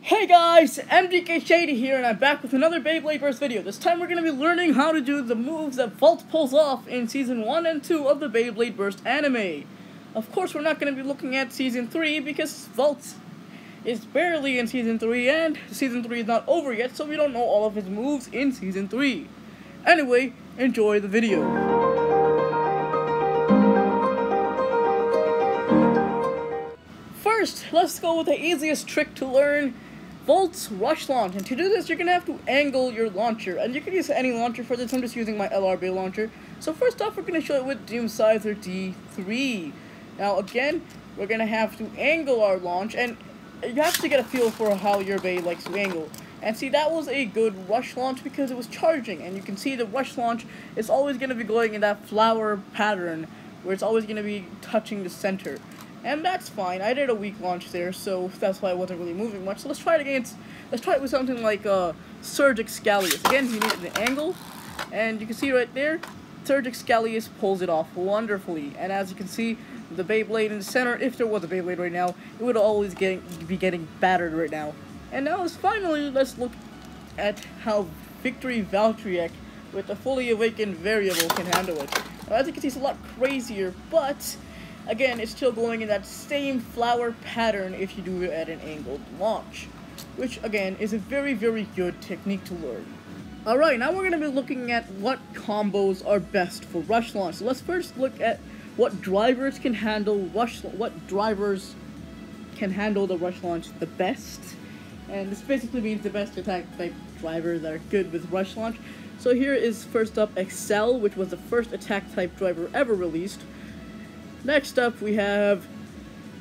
Hey guys, MDK Shady here, and I'm back with another Beyblade Burst video. This time we're going to be learning how to do the moves that Valt pulls off in Season 1 and 2 of the Beyblade Burst anime. Of course, we're not going to be looking at Season 3 because Valt is barely in Season 3 and Season 3 is not over yet, so we don't know all of his moves in Season 3. Anyway, enjoy the video. First, let's go with the easiest trick to learn, Valt's Rush Launch. And to do this, you're going to have to angle your launcher. And you can use any launcher for this. I'm just using my LRB launcher. So first off, we're going to show it with Doom Sizer D3. Now again, we're going to have to angle our launch. And you have to get a feel for how your Bay likes to angle. And see, that was a good rush launch because it was charging. And you can see the rush launch is always going to be going in that flower pattern, where it's always going to be touching the center. And that's fine. I did a weak launch there, so that's why I wasn't really moving much. So let's try it again. Let's try it with something like Surge Excalius. Again, you need an angle, and you can see right there, Surge Excalius pulls it off wonderfully. And as you can see, the Beyblade in the center, if there was a Beyblade right now, it would always be getting battered right now. And now let's look at how Victory Valtryek with the fully awakened variable can handle it. Now, as you can see, it's a lot crazier, but again, it's still going in that same flower pattern if you do it at an angled launch, which again is a very, very good technique to learn. Alright, now we're going to be looking at what combos are best for rush launch. So let's first look at what drivers can handle the rush launch the best. And this basically means the best attack type drivers that are good with rush launch. So here is first up Excel, which was the first attack type driver ever released. Next up, we have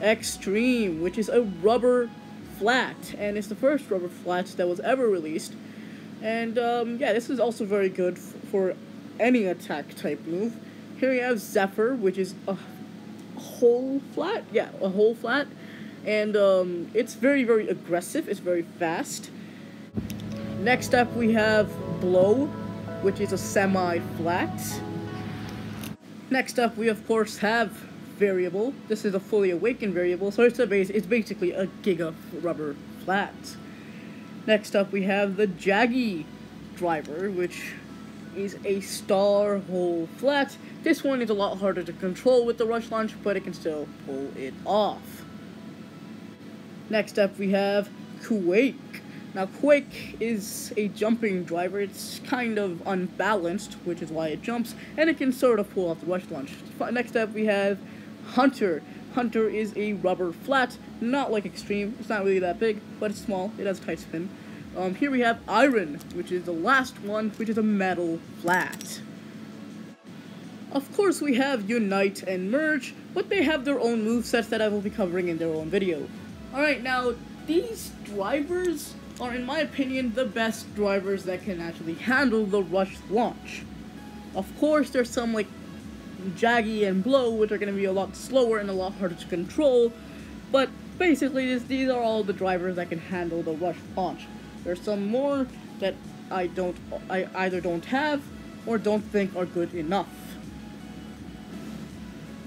Extreme, which is a rubber flat, and it's the first rubber flat that was ever released. And yeah, this is also very good for any attack type move. Here we have Zephyr, which is a whole flat. Yeah, a whole flat. And it's very, very aggressive. It's very fast. Next up, we have Blow, which is a semi-flat. Next up, we of course have Variable. This is a fully awakened variable, so it's basically a Giga rubber flat. Next up, we have the Jaggy driver, which is a star hole flat. This one is a lot harder to control with the rush launch, but it can still pull it off. Next up, we have Quake. Now, Quake is a jumping driver. It's kind of unbalanced, which is why it jumps, and it can sort of pull off the rush launch. Next up, we have Hunter. Hunter is a rubber flat, not like Extreme. It's not really that big, but it's small. It has tight spin. Here we have Iron, which is the last one, which is a metal flat. Of course, we have Unite and Merge, but they have their own movesets that I will be covering in their own video. Alright, now, these drivers are, in my opinion, the best drivers that can actually handle the rush launch. Of course, there's some like Jaggy and Blow, which are going to be a lot slower and a lot harder to control, but basically these are all the drivers that can handle the rush launch. There's some more that I either don't have or don't think are good enough.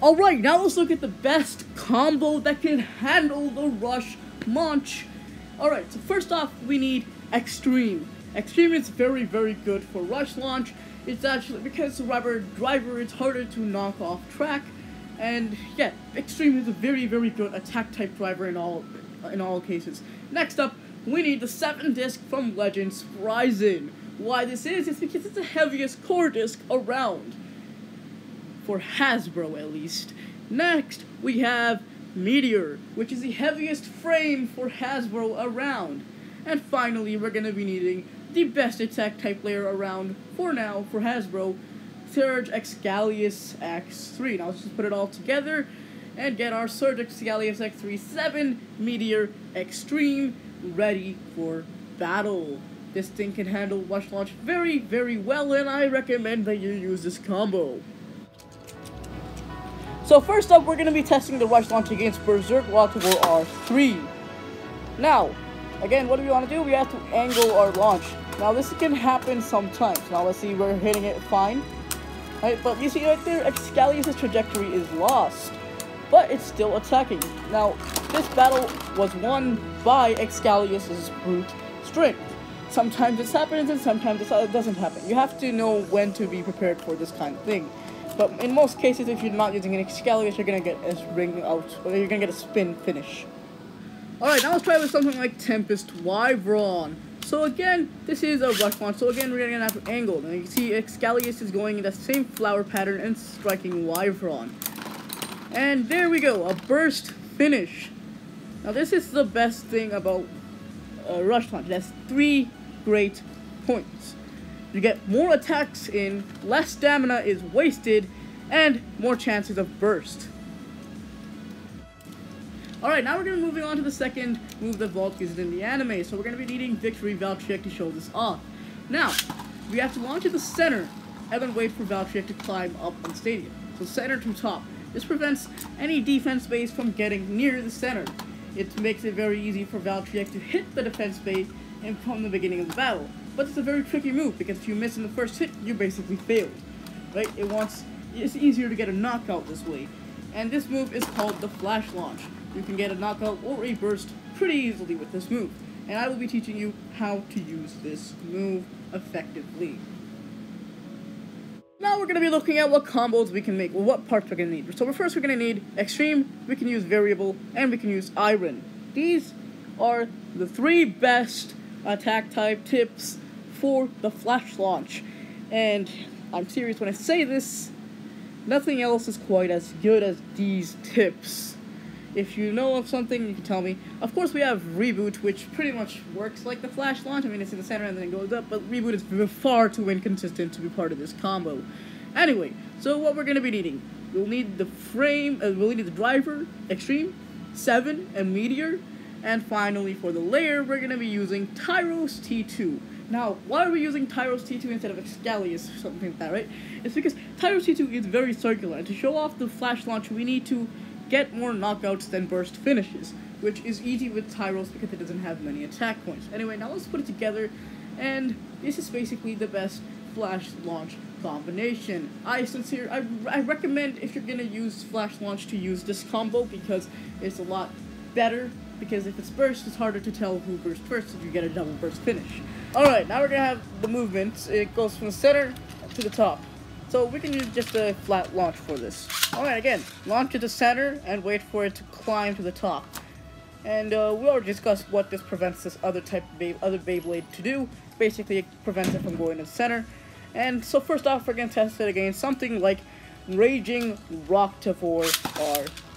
Alright, now let's look at the best combo that can handle the rush launch. Alright, so first off, we need Extreme. Extreme is very, very good for rush launch. It's actually, because the rubber driver is harder to knock off track, and yeah, Extreme is a very, very good attack type driver in all cases. Next up, we need the 7 disc from Legends Ryzen. Why this is because it's the heaviest core disc around, for Hasbro at least. Next, we have Meteor, which is the heaviest frame for Hasbro around. And finally, we're going to be needing the best attack type layer around, for now, for Hasbro, Surge Excalius X3. Now let's just put it all together and get our Surge Excalius X3 7 Meteor Extreme ready for battle. This thing can handle rush launch very, very well, and I recommend that you use this combo. So first up, we're going to be testing the rush launch against Berserk Water R3. Now, again, what do we want to do? We have to angle our launch. Now, this can happen sometimes. Now, let's see, we're hitting it fine. Right, but you see right there, Excalius' trajectory is lost. but it's still attacking. Now, this battle was won by Excalius's brute strength. Sometimes this happens and sometimes it doesn't happen. You have to know when to be prepared for this kind of thing. But in most cases, if you're not using an Excalius, you're gonna get a ring out, or you're gonna get a spin finish. Alright, now let's try with something like Tempest Wyvern. So again, this is a rush launch, so again we're gonna have to angle. And you can see Excalius is going in the same flower pattern and striking Wyvern. And there we go, a burst finish. Now this is the best thing about rush launch. It has 3 great points. You get more attacks in, less stamina is wasted, and more chances of burst. Alright, now we're going to be moving on to the second move that Valt uses in the anime. So we're going to be needing Victory Valtryek to show this off. Now, we have to launch at the center, and then wait for Valtryek to climb up on the stadium. So center to top. This prevents any defense base from getting near the center. It makes it very easy for Valtryek to hit the defense base and from the beginning of the battle. But it's a very tricky move, because if you miss in the first hit, you basically failed. Right? It's easier to get a knockout this way. And this move is called the Flash Launch. You can get a knockout or a burst pretty easily with this move. And I will be teaching you how to use this move effectively. Now we're going to be looking at what combos we can make, or what parts we're going to need. So first we're going to need Extreme, we can use Variable, and we can use Iron. These are the 3 best attack type tips for the Flash Launch. And I'm serious when I say this, nothing else is quite as good as these tips. If you know of something, you can tell me. Of course, we have Reboot, which pretty much works like the Flash Launch. I mean, it's in the center and then it goes up, but Reboot is far too inconsistent to be part of this combo. Anyway, so what we're going to be needing. We'll need the frame, we'll need the driver, Extreme, 7, and Meteor. And finally, for the layer, we're going to be using Tyros T2. Now, why are we using Tyros T2 instead of Excalius or something like that, right? It's because Tyros T2 is very circular, and to show off the Flash Launch, we need to get more knockouts than burst finishes, which is easy with Tyros because it doesn't have many attack points. Anyway, now let's put it together, and this is basically the best Flash Launch combination. I recommend, if you're gonna use Flash Launch, to use this combo because it's a lot better, because if it's burst, it's harder to tell who burst first if you get a double burst finish. Alright, now we're gonna have the movement. It goes from the center to the top. So we can use just a flat launch for this. Alright, again, launch to the center and wait for it to climb to the top. And we already discussed what this prevents this other Beyblade to do. Basically, it prevents it from going to the center. And so first off, we're going to test it against something like Raging Rocktavor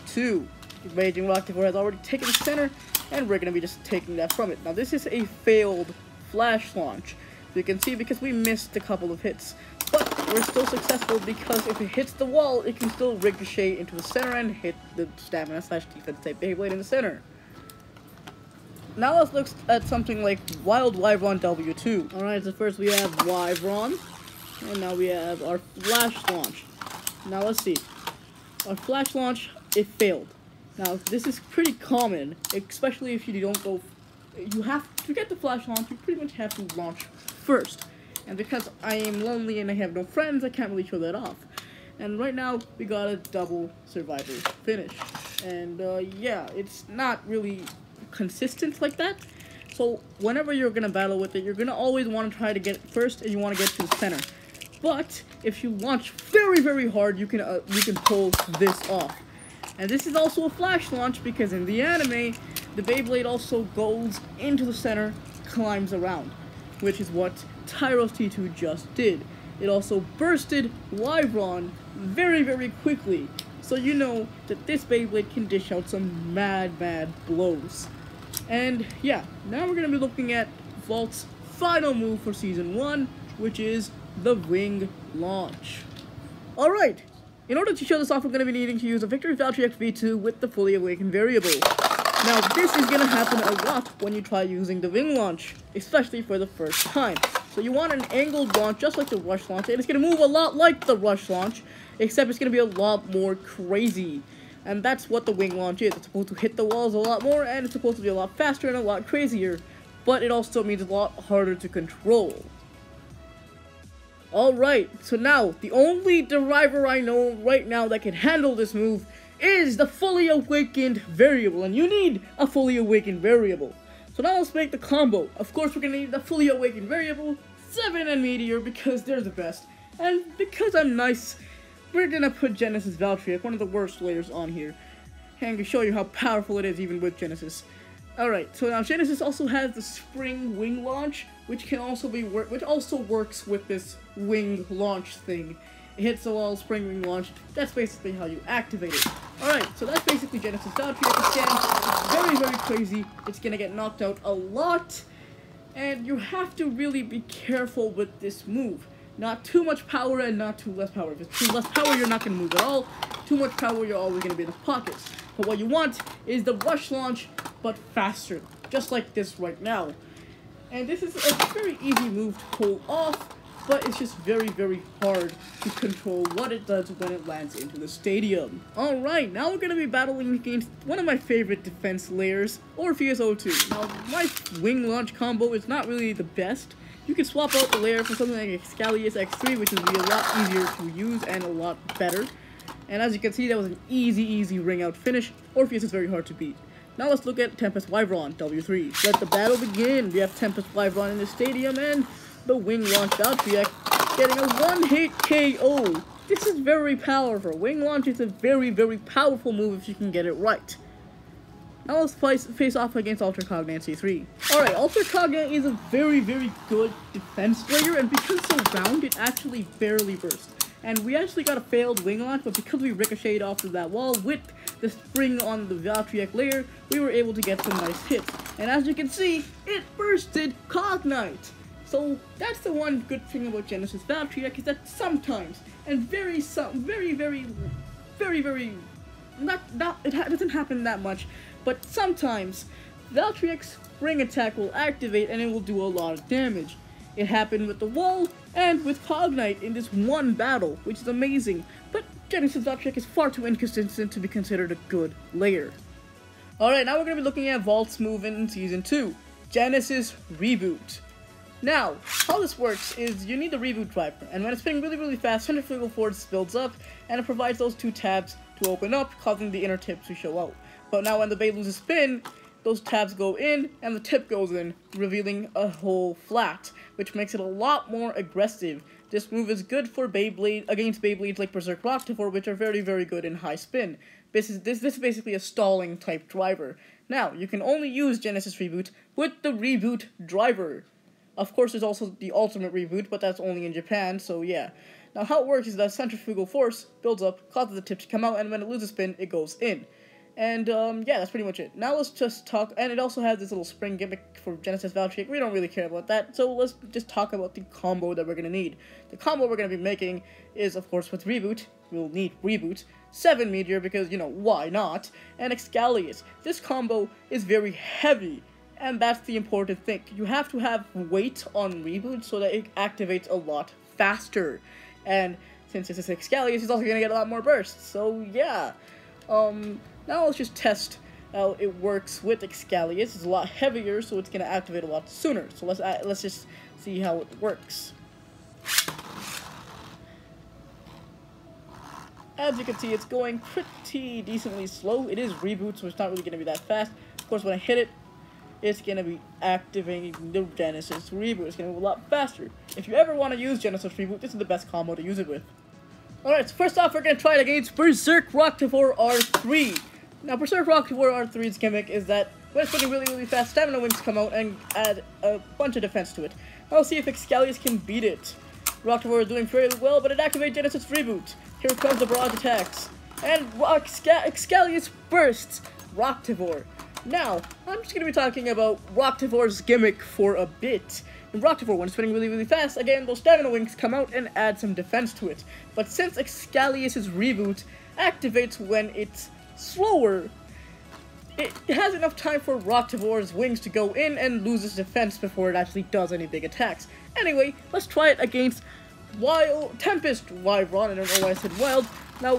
R2. Raging Rocktavor has already taken the center, and we're going to be just taking that from it. Now, this is a failed Flash Launch. You can see because we missed a couple of hits. But we're still successful because if it hits the wall, it can still ricochet into the center and hit the stamina / defense type Beyblade in the center. Now let's look at something like Wild Wyvern W2. Alright, so first we have Wyvern, and now we have our Flash Launch. Now let's see. Our Flash Launch, it failed. Now this is pretty common, especially if you don't go... You have to get the Flash Launch, you pretty much have to launch first. And because I am lonely and I have no friends, I can't really show that off. And right now, we got a double survivor finish. And yeah, it's not really consistent like that. So whenever you're going to battle with it, you're going to always want to try to get it first, and you want to get to the center. But if you launch very, very hard, you can pull this off. And this is also a Flash Launch because in the anime, the Beyblade also goes into the center, climbs around, which is what Tyros T2 just did. It also bursted Wyvern very, very quickly, so you know that this Beyblade can dish out some mad blows. And yeah, now we're going to be looking at Valt's final move for Season 1, which is the Wing Launch. Alright, in order to show this off, we're going to be needing to use a Victory Valtryek V2 with the Fully Awakened Variable. Now, this is going to happen a lot when you try using the Wing Launch, especially for the first time. So you want an angled launch, just like the Rush Launch, and it's going to move a lot like the Rush Launch, except it's going to be a lot more crazy. And that's what the Wing Launch is. It's supposed to hit the walls a lot more, and it's supposed to be a lot faster and a lot crazier, but it also means a lot harder to control. Alright, so now, the only driver I know right now that can handle this move is the fully awakened variable, and you need a fully awakened variable. So now let's make the combo. Of course, we're gonna need the fully awakened variable, 7 and Meteor, because they're the best. And because I'm nice, we're gonna put Genesis Valtryek, one of the worst layers, on here. And to show you how powerful it is even with Genesis. Alright, so now Genesis also has the spring wing launch, which can also be which also works with this wing launch thing. It hits the wall, spring wing launch. That's basically how you activate it. Alright, so that's basically Genesis Valtryek. Again, it's very, very crazy. It's gonna get knocked out a lot. And you have to really be careful with this move. Not too much power and not too less power. If it's too less power, you're not gonna move at all. Too much power, you're always gonna be in the pockets. But what you want is the rush launch, but faster. Just like this right now. And this is a very easy move to pull off, but it's just very, very hard to control what it does when it lands into the stadium. Alright, now we're going to be battling against one of my favorite defense layers, Orpheus O2. Now, my wing launch combo is not really the best. You can swap out the layer for something like Excalius X3, which would be a lot easier to use and a lot better. And as you can see, that was an easy ring out finish. Orpheus is very hard to beat. Now let's look at Tempest Wyvern, W3. Let the battle begin. We have Tempest Wyvern in the stadium and the wing launch Valtryek getting a one-hit KO. This is very powerful. Wing launch is a very, very powerful move if you can get it right. Now let's face off against Ultra Cognate C3. Alright, Ultra Cognate is a very, very good defense layer, and because it's so round, it actually barely bursts. And we actually got a failed wing launch, but because we ricocheted off of that wall with the spring on the Valtryek layer, we were able to get some nice hits. And as you can see, it bursted Cognite. So that's the one good thing about Genesis Valtryek, is that sometimes, and it doesn't happen that much, but sometimes Valtryek's spring attack will activate and it will do a lot of damage. It happened with the wall and with Cognite in this one battle, which is amazing, but Genesis Valtryek is far too inconsistent to be considered a good layer. Alright, now we're going to be looking at Valt's move in Season 2, Genesis Reboot. Now, how this works is you need the Reboot driver, and when it's spinning really fast, centrifugal force builds up, and it provides those two tabs to open up, causing the inner tip to show out. But now when the Beyblade loses spin, those tabs go in, and the tip goes in, revealing a whole flat, which makes it a lot more aggressive. This move is good for against Beyblades like Berserk Roctifor, which are very, very good in high spin. This is basically a stalling type driver. Now, you can only use Genesis Reboot with the Reboot driver. Of course, there's also the Ultimate Reboot, but that's only in Japan, so yeah. Now, how it works is that centrifugal force builds up, causes the tip to come out, and when it loses spin, it goes in. And, yeah, that's pretty much it. Now let's just talk, and it also has this little spring gimmick for Genesis Valtryek. We don't really care about that, so let's just talk about the combo that we're going to need. The combo we're going to be making is, of course, with Reboot. We'll need Reboot, 7 Meteor, because, you know, why not? And Excalius. This combo is very heavy, and that's the important thing. You have to have weight on Reboot so that it activates a lot faster. And since this is Excalius, it's also going to get a lot more bursts, so yeah. Now let's just test how it works with Excalius. It's a lot heavier, so it's going to activate a lot sooner. So let's just see how it works. As you can see, it's going pretty decently slow. It is Reboot, so it's not really going to be that fast. Of course, when I hit it, it's going to be activating the Genesis Reboot. It's going to move a lot faster. If you ever want to use Genesis Reboot, this is the best combo to use it with. Alright, so first off, we're going to try it against Berserk Roctifor R3. Now, Berserk Roctifor R3's gimmick is that when it's spinning really fast, Stamina Wings come out and add a bunch of defense to it. Now, let's see if Excalius can beat it. Roctifor is doing fairly well, but it activates Genesis Reboot. Here comes the barrage attacks. And Excalius bursts Roctifor. Now, I'm just going to be talking about Roctifor's gimmick for a bit. In Roctifor, when it's spinning really fast, again, those Stamina Wings come out and add some defense to it. But since Excalius' Reboot activates when it's slower, it has enough time for Roctifor's wings to go in and lose its defense before it actually does any big attacks. Anyway, let's try it against Tempest Wyvern. I don't know why I said Wild. Now,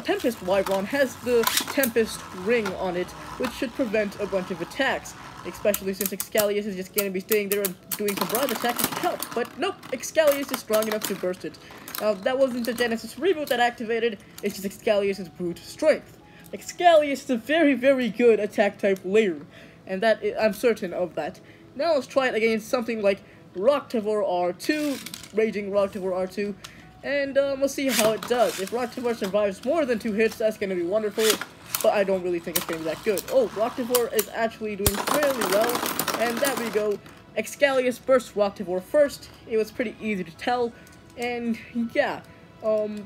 Tempest Wyvern has the Tempest ring on it, which should prevent a bunch of attacks. especially since Excalius is just gonna be staying there and doing some broad attacks to help. But nope, Excalius is strong enough to burst it. Now, that wasn't the Genesis Reboot that activated, it's just Excalius' brute strength. Excalius is a very, very good attack-type layer, and I'm certain of that. Now let's try it against something like Rocktavor R2, Raging Rocktavor R2, and we'll see how it does. If Rocktavor survives more than 2 hits, that's gonna be wonderful, but I don't really think it's gonna be that good. Oh, Rocktavor is actually doing fairly well, and there we go. Excalius burst Rocktavor first. It was pretty easy to tell, and yeah,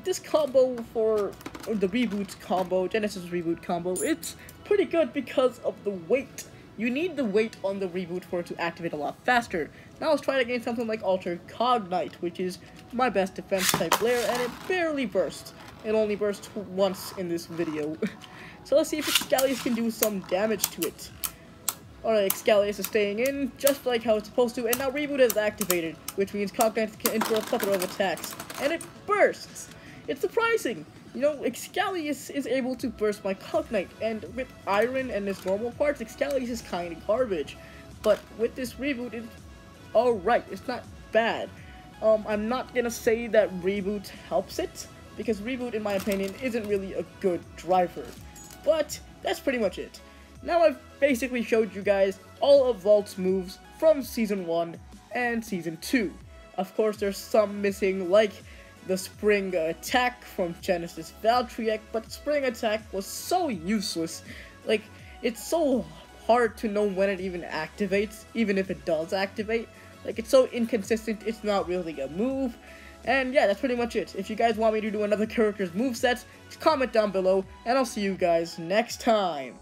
this combo for the Reboot combo, Genesis Reboot combo, it's pretty good because of the weight. You need the weight on the Reboot for it to activate a lot faster. Now let's try it against something like Alter Cognite, which is my best defense type layer, and it barely bursts. It only burst once in this video. So let's see if Excalius can do some damage to it. Alright, Excalius is staying in, just like how it's supposed to, and now Reboot is activated, which means Cognite can enter a plethora of attacks, and it bursts! It's surprising! You know, Excalius is able to burst my Cognite, and with Iron and its normal parts, Excalius is kinda garbage. But with this Reboot, it's alright, it's not bad. I'm not gonna say that Reboot helps it, because Reboot, in my opinion, isn't really a good driver. But that's pretty much it. Now I've basically showed you guys all of Valt's moves from Season 1 and Season 2. Of course, there's some missing, like the Spring Attack from Genesis Valtryek, but Spring Attack was so useless. Like, it's so hard to know when it even activates, even if it does activate. Like, it's so inconsistent, it's not really a move. And yeah, that's pretty much it. If you guys want me to do another character's moveset, just comment down below, and I'll see you guys next time.